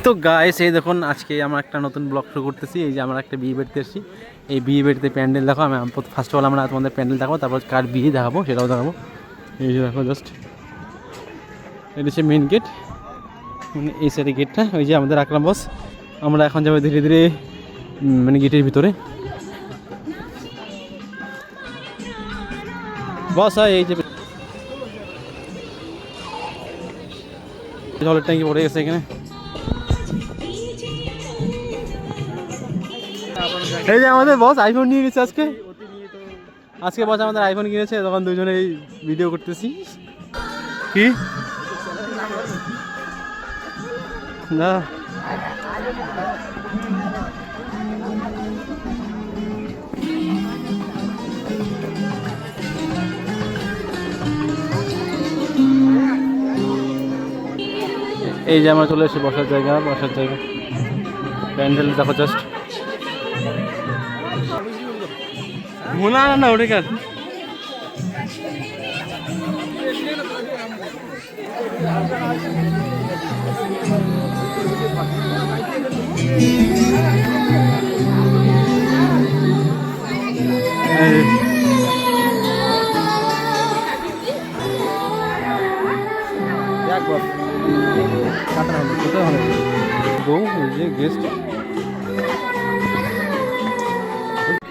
তো গাইস এই দেখুন আজকে আমরা একটা নতুন ব্লগ শুরু করতেছি। এই যে আমরা একটা বিয়ে বাড়িতে এসেছি। এই বিয়ে বাড়িতে প্যান্ডেল দেখো। আমি ফার্স্ট অফ অল আমরা তোমাদের প্যান্ডেল দেখাবো, তারপর কার বিয়ে দেখাবো সেটাও দেখাবো। এই যে দেখো জাস্ট এটা হচ্ছে মেন গেট, মানে এই সাইডে গেটটা। ওই যে আমাদের আকরাম বস। আমরা এখন যাবো ধীরে ধীরে মানে গেটের ভিতরে। বস এই যে জলের ট্যাঙ্কি পড়ে গেছে এখানে। এই যে আমাদের বস আইফোন নিয়ে গেছে আজকে বস আমাদের আইফোন কিনেছে, তখন দুজনে এই ভিডিও করতেছি। কি না এই যে আমরা চলে এসেছি বসার জায়গা প্যান্ডেল দেখো জাস্ট। না না ওটা কাজ গেস্ট।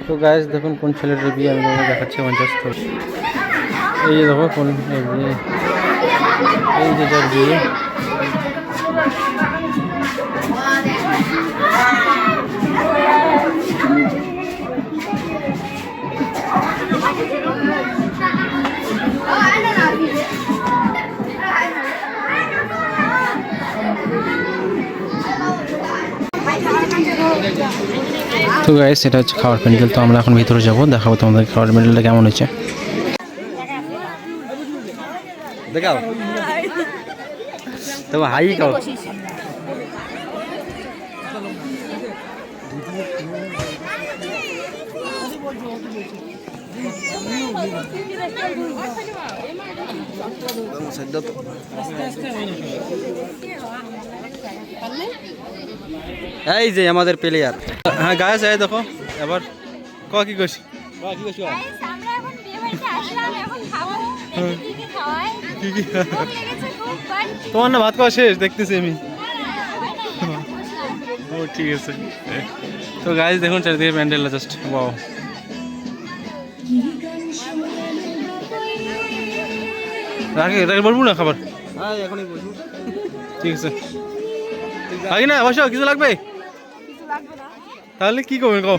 তো গাইস দেখুন কোন ছেলেটার বিয়ে আমি তোমাকে দেখাচ্ছি। জাস্ট এই যে দেখো কোন এই যে যার বিয়ে। তো গাইস এটা হচ্ছে খাওয়ার প্যান্ডেল। তো আমরা এখন ভিতরে যাবো, দেখাবো তোমাদের খাওয়ার প্যান্ডেলটা কেমন হয়েছে। দেখাও তো হাই খাও। এই যে আমাদের প্লেয়ার। হ্যাঁ গায়ে যায় দেখো এবার কি করছি তোমার না ভাত খাওয়া শেষ দেখতেছি আমি। ও ঠিক আছে। তো গাইস দেখুন চারিদিকে প্যান্ডেলটা জাস্ট ওয়াও। রাখি বলবো না খাবার? হ্যাঁ এখনই বলবো। ঠিক আছে আগে না বসো, কিছু লাগবে? তাহলে কি করবেন কও?